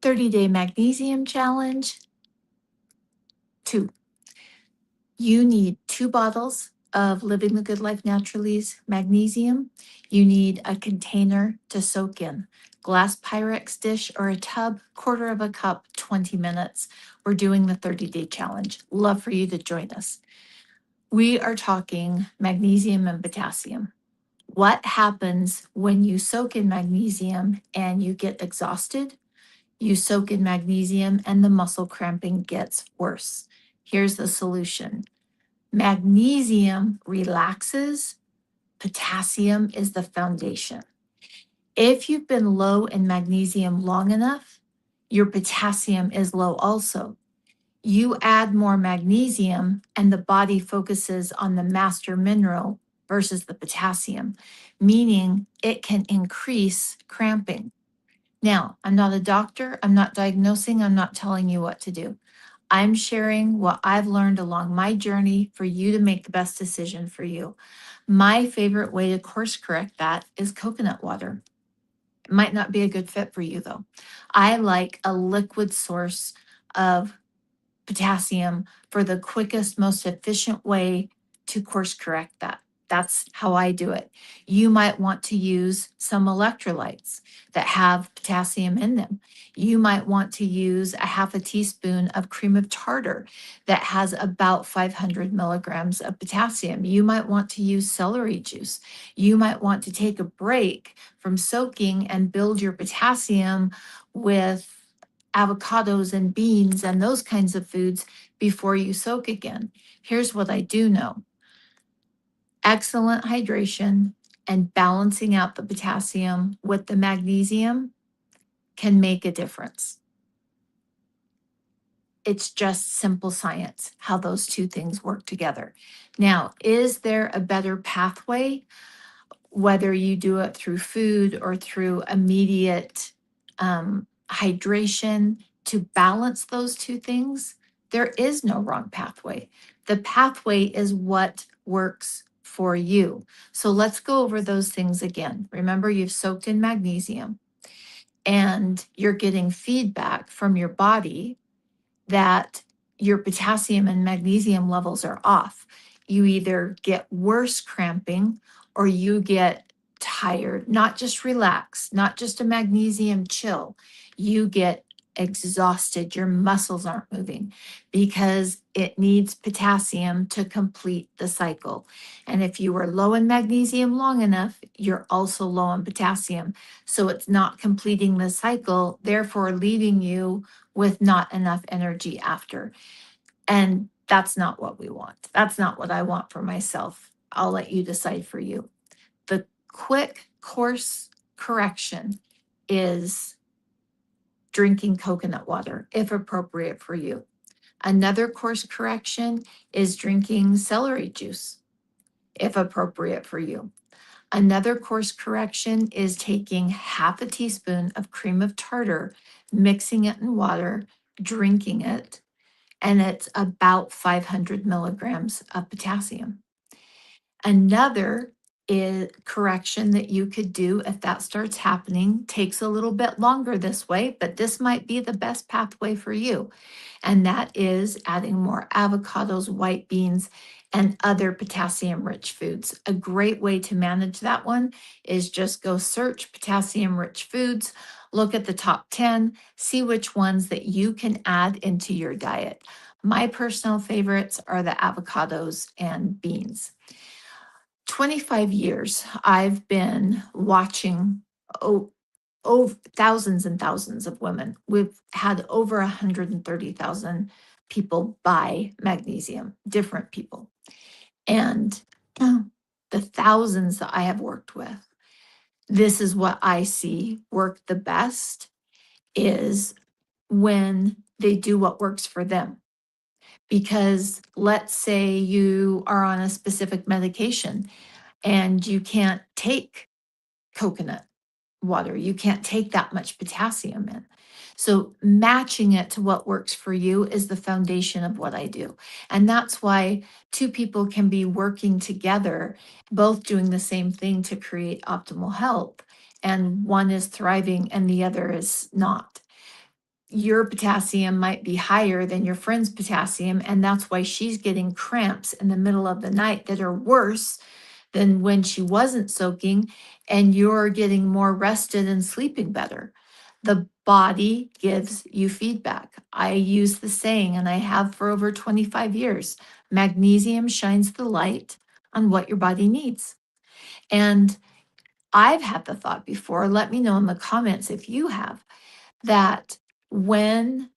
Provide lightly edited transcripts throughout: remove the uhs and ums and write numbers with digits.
30-day magnesium challenge. 2. You need 2 bottles of Living the Good Life Naturally's magnesium. You need a container to soak in. Glass Pyrex dish or a tub, quarter of a cup, 20 minutes. We're doing the 30-day challenge. Love for you to join us. We are talking magnesium and potassium. What happens when you soak in magnesium and you get exhausted? You soak in magnesium and the muscle cramping gets worse. Here's the solution. Magnesium relaxes, potassium is the foundation. If you've been low in magnesium long enough, your potassium is low also. You add more magnesium and the body focuses on the master mineral versus the potassium, meaning it can increase cramping. Now, I'm not a doctor, I'm not diagnosing, I'm not telling you what to do. I'm sharing what I've learned along my journey for you to make the best decision for you. My favorite way to course correct that is coconut water. It might not be a good fit for you though. I like a liquid source of potassium for the quickest, most efficient way to course correct that. That's how I do it. You might want to use some electrolytes that have potassium in them. You might want to use a half a teaspoon of cream of tartar that has about 500 milligrams of potassium. You might want to use celery juice. You might want to take a break from soaking and build your potassium with avocados and beans and those kinds of foods before you soak again. Here's what I do know. Excellent hydration and balancing out the potassium with the magnesium can make a difference. It's just simple science, how those two things work together. Now, is there a better pathway, whether you do it through food or through immediate hydration to balance those two things? There is no wrong pathway. The pathway is what works for you. So let's go over those things again. Remember, you've soaked in magnesium and you're getting feedback from your body that your potassium and magnesium levels are off. You either get worse cramping or you get tired, not just relaxed, not just a magnesium chill. You get exhausted. Your muscles aren't moving because it needs potassium to complete the cycle. And if you were low in magnesium long enough, you're also low in potassium. So it's not completing the cycle, therefore leaving you with not enough energy after. And that's not what we want. That's not what I want for myself. I'll let you decide for you. The quick course correction is drinking coconut water, if appropriate for you. Another course correction is drinking celery juice, if appropriate for you. Another course correction is taking half a teaspoon of cream of tartar, mixing it in water, drinking it, and it's about 500 milligrams of potassium. Another correction that you could do if that starts happening, takes a little bit longer this way, but this might be the best pathway for you. And that is adding more avocados, white beans, and other potassium-rich foods. A great way to manage that one is just go search potassium-rich foods, look at the top 10, see which ones that you can add into your diet. My personal favorites are the avocados and beans. 25 years, I've been watching thousands and thousands of women. We've had over 130,000 people buy magnesium, different people. And the thousands that I have worked with, this is what I see work the best is when they do what works for them. Because let's say you are on a specific medication and you can't take coconut water, you can't take that much potassium in. So matching it to what works for you is the foundation of what I do. And that's why two people can be working together, both doing the same thing to create optimal health. And one is thriving and the other is not. your potassium might be higher than your friend's potassium, and that's why she's getting cramps in the middle of the night that are worse than when she wasn't soaking, and you're getting more rested and sleeping better. The body gives you feedback. I use the saying, and I have for over 25 years, magnesium shines the light on what your body needs. And I've had the thought before, let me know in the comments if you have, that when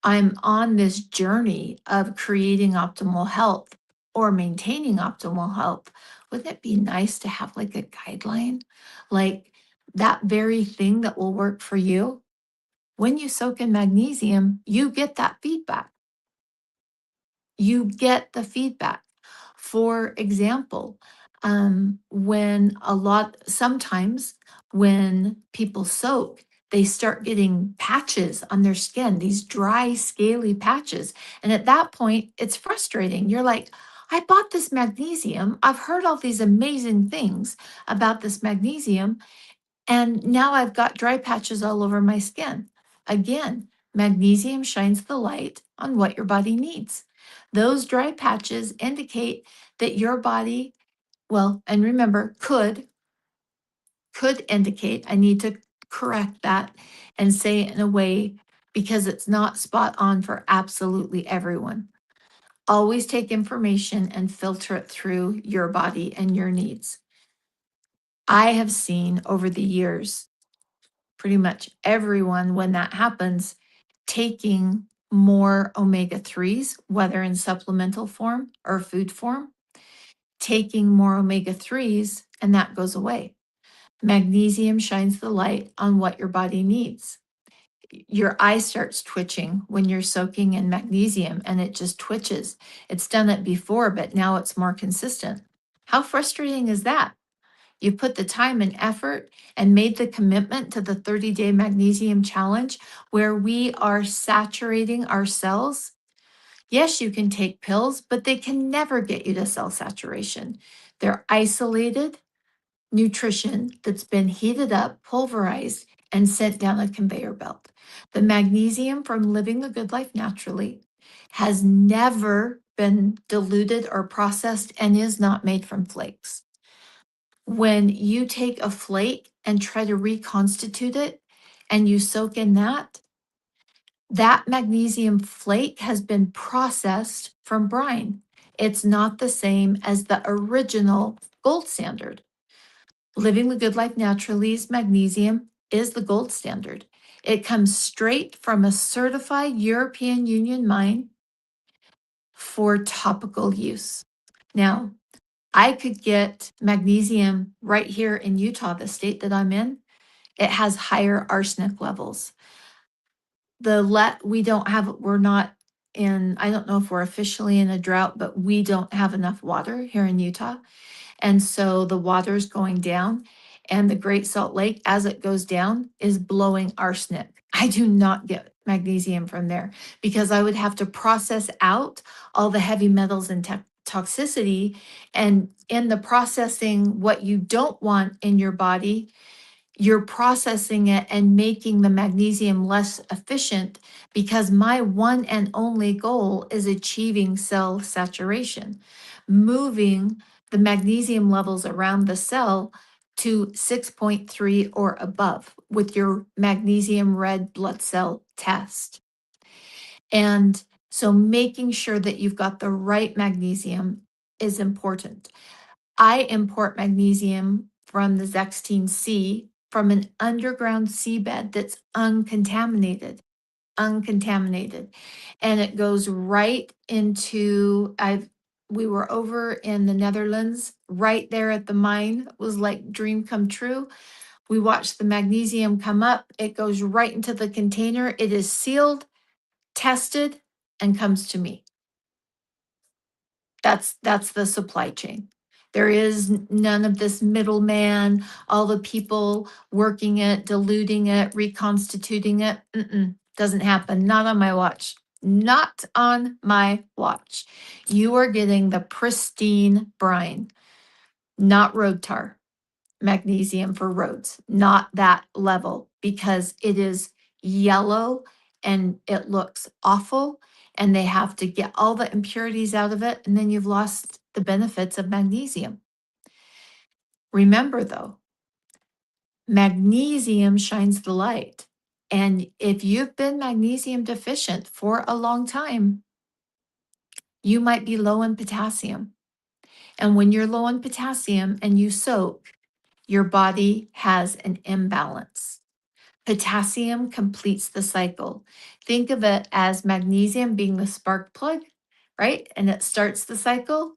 I'm on this journey of creating optimal health or maintaining optimal health, wouldn't it be nice to have like a guideline? Like that very thing that will work for you? When you soak in magnesium, you get that feedback. You get the feedback. For example, sometimes when people soak, they start getting patches on their skin, these dry, scaly patches. And at that point, it's frustrating. You're like, I bought this magnesium. I've heard all these amazing things about this magnesium. And now I've got dry patches all over my skin. Again, magnesium shines the light on what your body needs. Those dry patches indicate that your body, well, and remember, could indicate, I need to correct that and say it in a way because it's not spot on for absolutely everyone. Always take information and filter it through your body and your needs. I have seen over the years pretty much everyone, when that happens, taking more omega 3s, whether in supplemental form or food form, taking more omega 3s, and that goes away. Magnesium shines the light on what your body needs. Your eye starts twitching when you're soaking in magnesium and it just twitches. It's done it before, but now it's more consistent. How frustrating is that? You put the time and effort and made the commitment to the 30-day magnesium challenge where we are saturating our cells. Yes, you can take pills, but they can never get you to cell saturation. They're isolated nutrition that's been heated up, pulverized, and sent down a conveyor belt. The magnesium from Living the Good Life Naturally has never been diluted or processed and is not made from flakes. When you take a flake and try to reconstitute it and you soak in that, that magnesium flake has been processed from brine. It's not the same as the original gold standard. Living the Good Life Naturally's magnesium is the gold standard. It comes straight from a certified European Union mine for topical use. Now, I could get magnesium right here in Utah, the state that I'm in. It has higher arsenic levels. We don't have, we're not in, I don't know if we're officially in a drought, but we don't have enough water here in Utah. And so the water's going down, and the Great Salt Lake, as it goes down, is blowing arsenic. I do not get magnesium from there because I would have to process out all the heavy metals and toxicity. And in the processing, what you don't want in your body, you're processing it and making the magnesium less efficient because my one and only goal is achieving cell saturation, moving the magnesium levels around the cell to 6.3 or above with your magnesium red blood cell test. And so making sure that you've got the right magnesium is important. I import magnesium from the Zextine Sea from an underground seabed that's uncontaminated. And it goes right into, we were over in the Netherlands, right there at the mine. It was like dream come true. We watched the magnesium come up. It goes right into the container. It is sealed, tested, and comes to me. That's the supply chain. There is none of this middleman, all the people working it, diluting it, reconstituting it. Doesn't happen. Not on my watch. Not on my watch. You are getting the pristine brine, not road tar, magnesium for roads, not that level because it is yellow and it looks awful, and they have to get all the impurities out of it, and then you've lost the benefits of magnesium. Remember though, magnesium shines the light. And if you've been magnesium deficient for a long time, you might be low in potassium. And when you're low in potassium and you soak, your body has an imbalance. Potassium completes the cycle. Think of it as magnesium being the spark plug, right? And it starts the cycle,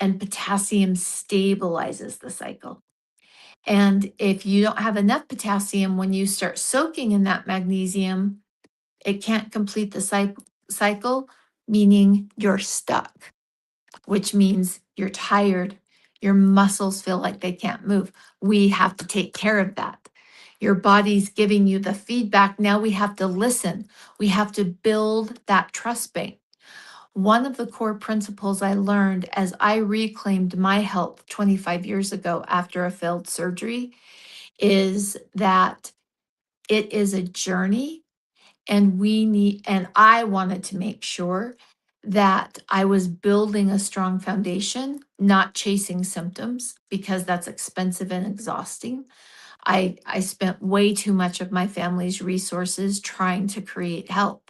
and potassium stabilizes the cycle. And if you don't have enough potassium, when you start soaking in that magnesium, it can't complete the cycle, meaning you're stuck, which means you're tired. Your muscles feel like they can't move. We have to take care of that. Your body's giving you the feedback. Now we have to listen. We have to build that trust bank. One of the core principles I learned as I reclaimed my health 25 years ago after a failed surgery is that it is a journey, and I wanted to make sure that I was building a strong foundation, not chasing symptoms, because that's expensive and exhausting. I spent way too much of my family's resources trying to create health.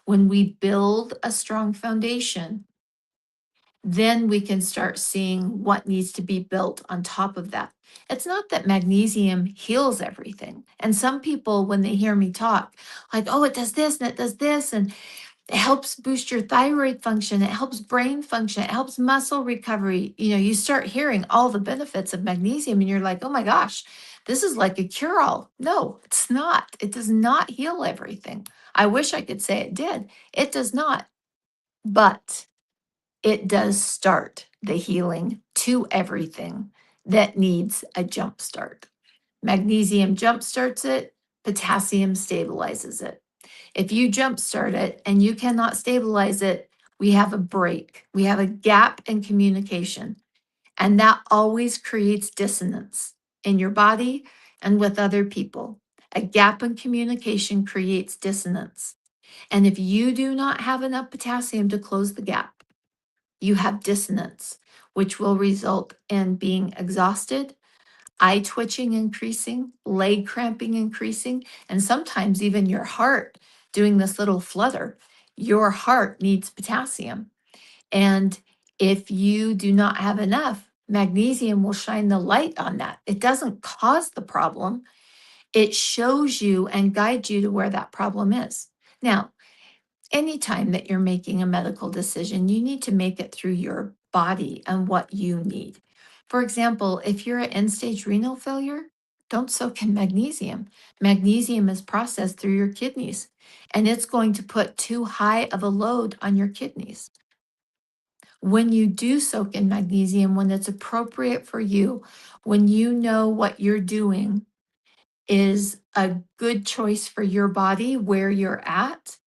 When we build a strong foundation, then we can start seeing what needs to be built on top of that. It's not that magnesium heals everything. And some people, when they hear me talk, like, oh, it does this and it does this, and it helps boost your thyroid function, it helps brain function, it helps muscle recovery. You start hearing all the benefits of magnesium, and you're like, oh my gosh, this is like a cure all. No, it's not. It does not heal everything. I wish I could say it did. It does not. But it does start the healing to everything that needs a jump start. Magnesium jump starts it, potassium stabilizes it. If you jump start it and you cannot stabilize it, we have a break. We have a gap in communication. And that always creates dissonance in your body and with other people. A gap in communication creates dissonance. And if you do not have enough potassium to close the gap, you have dissonance, which will result in being exhausted, eye twitching increasing, leg cramping increasing, and sometimes even your heart doing this little flutter. Your heart needs potassium. And if you do not have enough, magnesium will shine the light on that. It doesn't cause the problem, it shows you and guides you to where that problem is. Now, anytime that you're making a medical decision, you need to make it through your body and what you need. For example, if you're at end stage renal failure, don't soak in magnesium. Magnesium is processed through your kidneys, and it's going to put too high of a load on your kidneys. When you do soak in magnesium, when it's appropriate for you, when you know what you're doing is a good choice for your body where you're at,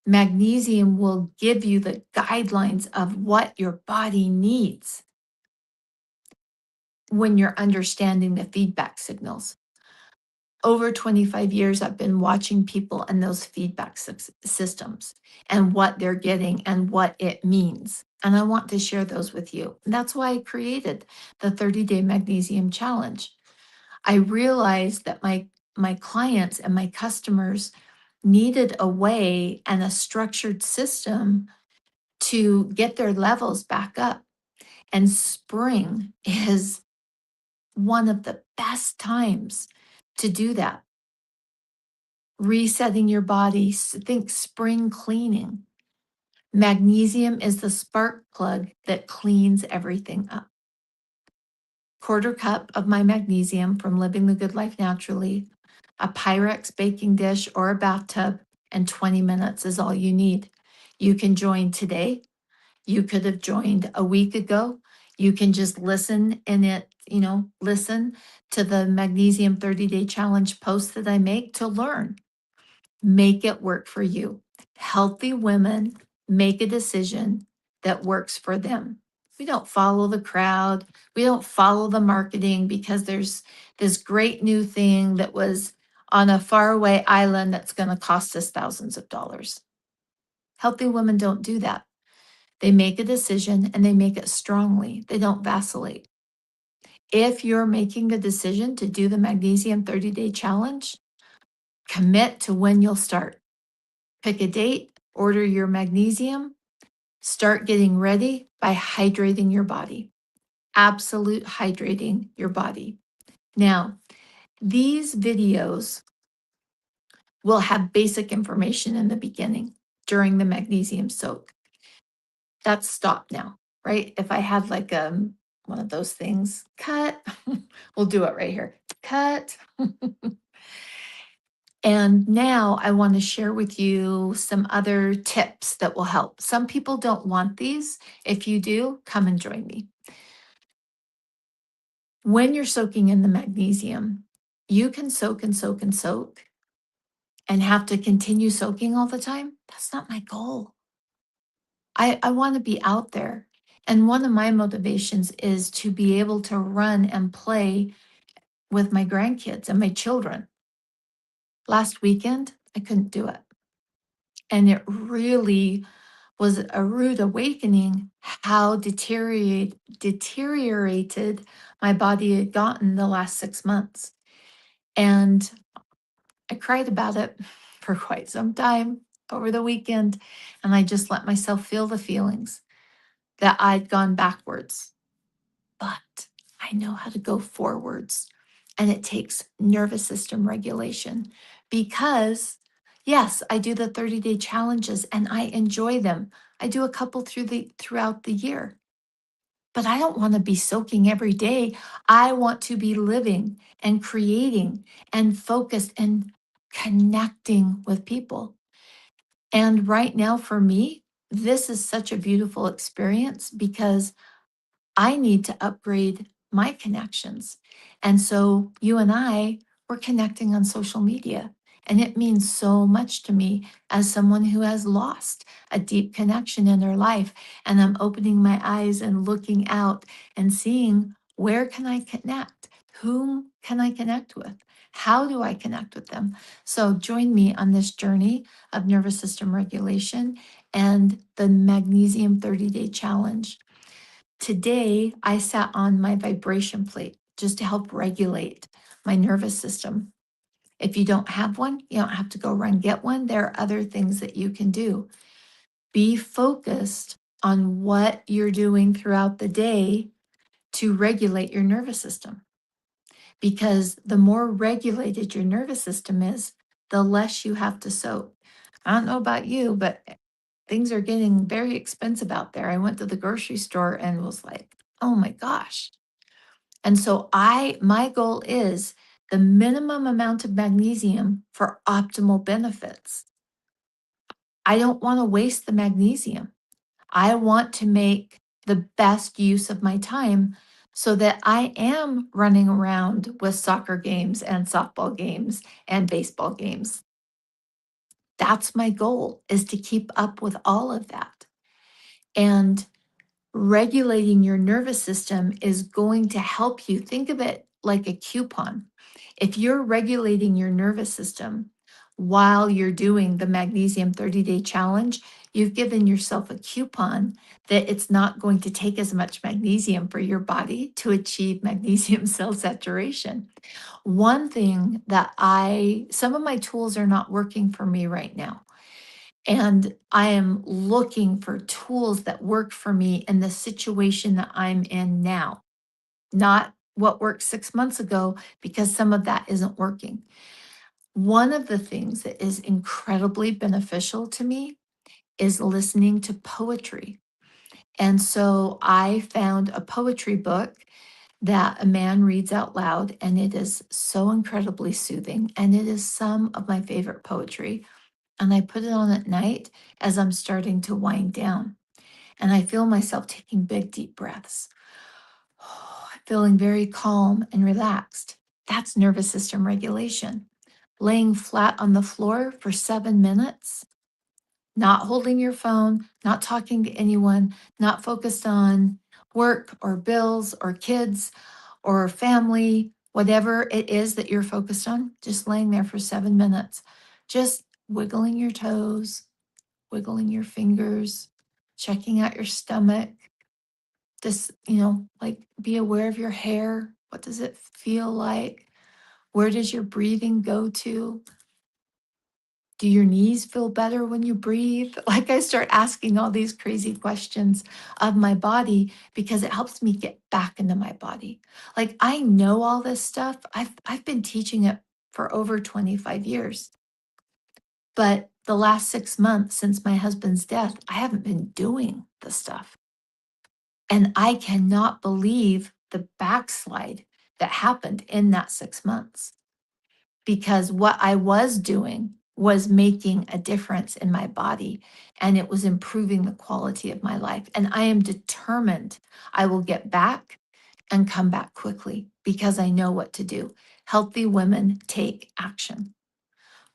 magnesium will give you the guidelines of what your body needs when you're understanding the feedback signals. Over 25 years, I've been watching people and those feedback systems and what they're getting and what it means. And I want to share those with you. And that's why I created the 30-day magnesium challenge. I realized that my clients and my customers needed a way and a structured system to get their levels back up. And spring is one of the best times to do that. Resetting your body, think spring cleaning. Magnesium is the spark plug that cleans everything up. Quarter cup of my magnesium from Living the Good Life Naturally, a Pyrex baking dish or a bathtub, and 20 minutes is all you need. You can join today. You could have joined a week ago. You can just listen listen to the Magnesium 30-day challenge post that I make to learn. Make it work for you. Healthy women make a decision that works for them. We don't follow the crowd. We don't follow the marketing because there's this great new thing that was on a faraway island that's going to cost us thousands of dollars. Healthy women don't do that. They make a decision and they make it strongly. They don't vacillate. If you're making the decision to do the Magnesium 30-day challenge, commit to when you'll start. Pick a date, order your magnesium, start getting ready by hydrating your body. Absolute hydrating your body. Now, these videos will have basic information in the beginning during the magnesium soak. That's stopped now, right? If I had like one of those things, cut, we'll do it right here. Cut. And now I want to share with you some other tips that will help. Some people don't want these. If you do, come and join me. When you're soaking in the magnesium, you can soak and soak and soak and have to continue soaking all the time. That's not my goal. I want to be out there. And one of my motivations is to be able to run and play with my grandkids and my children. Last weekend, I couldn't do it. And it really was a rude awakening how deteriorated my body had gotten the last 6 months. And I cried about it for quite some time over the weekend. And I just let myself feel the feelings that I'd gone backwards. But I know how to go forwards. And it takes nervous system regulation because, yes, I do the 30-day challenges and I enjoy them. I do a couple throughout the year. But I don't want to be soaking every day. I want to be living and creating and focused and connecting with people. And right now, for me, this is such a beautiful experience because I need to upgrade my connections. And so you and I, we're connecting on social media. And it means so much to me as someone who has lost a deep connection in their life. And I'm opening my eyes and looking out and seeing where can I connect? Whom can I connect with? How do I connect with them? So join me on this journey of nervous system regulation and the Magnesium 30-day challenge. Today, I sat on my vibration plate just to help regulate my nervous system. If you don't have one, you don't have to go run get one. There are other things that you can do. Be focused on what you're doing throughout the day to regulate your nervous system. Because the more regulated your nervous system is, the less you have to soak. I don't know about you, but things are getting very expensive out there. I went to the grocery store and was like, oh my gosh. And so my goal is the minimum amount of magnesium for optimal benefits. I don't want to waste the magnesium. I want to make the best use of my time so that I am running around with soccer games and softball games and baseball games. That's my goal, is to keep up with all of that. And regulating your nervous system is going to help you. Think of it like a coupon. If you're regulating your nervous system while you're doing the Magnesium 30-day challenge, you've given yourself a coupon that it's not going to take as much magnesium for your body to achieve magnesium cell saturation. One thing that some of my tools are not working for me right now. And I am looking for tools that work for me in the situation that I'm in now, not what worked 6 months ago, because some of that isn't working. One of the things that is incredibly beneficial to me is listening to poetry. And so I found a poetry book that a man reads out loud, and it is so incredibly soothing. And it is some of my favorite poetry. And I put it on at night as I'm starting to wind down. And I feel myself taking big, deep breaths, feeling very calm and relaxed. That's nervous system regulation. Laying flat on the floor for 7 minutes, not holding your phone, not talking to anyone, not focused on work or bills or kids or family, Whatever it is that you're focused on, just laying there for 7 minutes, just wiggling your toes, wiggling your fingers, checking out your stomach. Just, like be aware of your hair. What does it feel like? Where does your breathing go to? Do your knees feel better when you breathe? Like I start asking all these crazy questions of my body because it helps me get back into my body. Like I know all this stuff. I've been teaching it for over 25 years. But the last 6 months since my husband's death, I haven't been doing the stuff. And I cannot believe the backslide that happened in that 6 months because what I was doing was making a difference in my body and it was improving the quality of my life. And I am determined I will get back and come back quickly because I know what to do. Healthy women take action,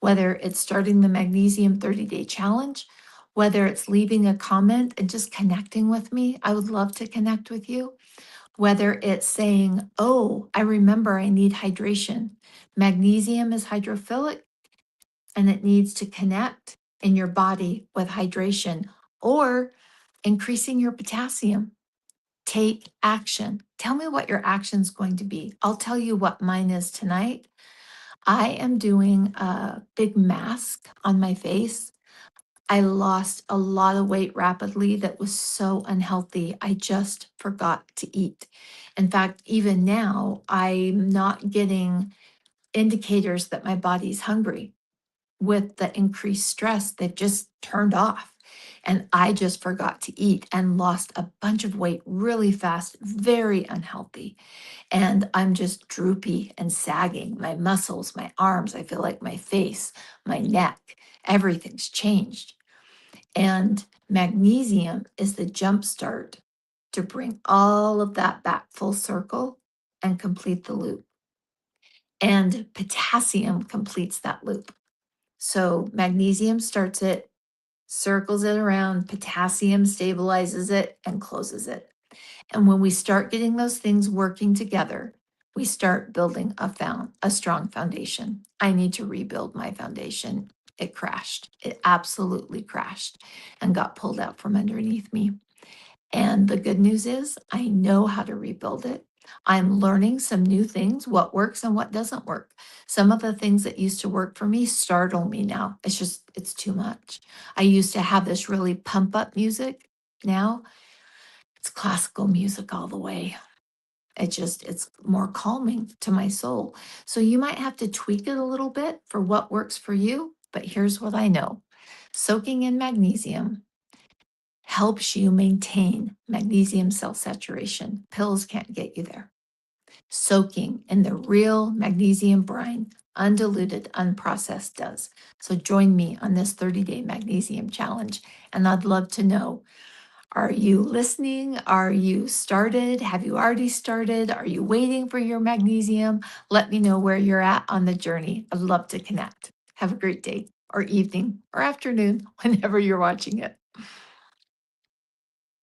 whether it's starting the Magnesium 30-day challenge, whether it's leaving a comment and just connecting with me. I would love to connect with you. Whether it's saying, oh, I remember I need hydration. Magnesium is hydrophilic and it needs to connect in your body with hydration, or increasing your potassium. Take action. Tell me what your action is going to be. I'll tell you what mine is tonight. I am doing a big mask on my face. I lost a lot of weight rapidly that was so unhealthy. I just forgot to eat. In fact, even now, I'm not getting indicators that my body's hungry. With the increased stress, they've just turned off. And I just forgot to eat and lost a bunch of weight really fast, very unhealthy. And I'm just droopy and sagging. My muscles, my arms, I feel like my face, my neck, everything's changed. And magnesium is the jump start to bring all of that back full circle and complete the loop. And potassium completes that loop. So magnesium starts it, circles it around, potassium stabilizes it and closes it. And when we start getting those things working together, we start building a strong foundation. I need to rebuild my foundation. It crashed. It absolutely crashed and got pulled out from underneath me. And the good news is I know how to rebuild it. I'm learning some new things, what works and what doesn't work. Some of the things that used to work for me startle me now. It's too much. I used to have this really pump up music. Now it's classical music all the way. It's more calming to my soul. So you might have to tweak it a little bit for what works for you. But here's what I know: soaking in magnesium helps you maintain magnesium cell saturation. Pills can't get you there. Soaking in the real magnesium brine, undiluted, unprocessed, does. So join me on this 30-day magnesium challenge. And I'd love to know, are you listening? Are you started? Have you already started? Are you waiting for your magnesium? Let me know where you're at on the journey. I'd love to connect. Have a great day or evening or afternoon, whenever you're watching it.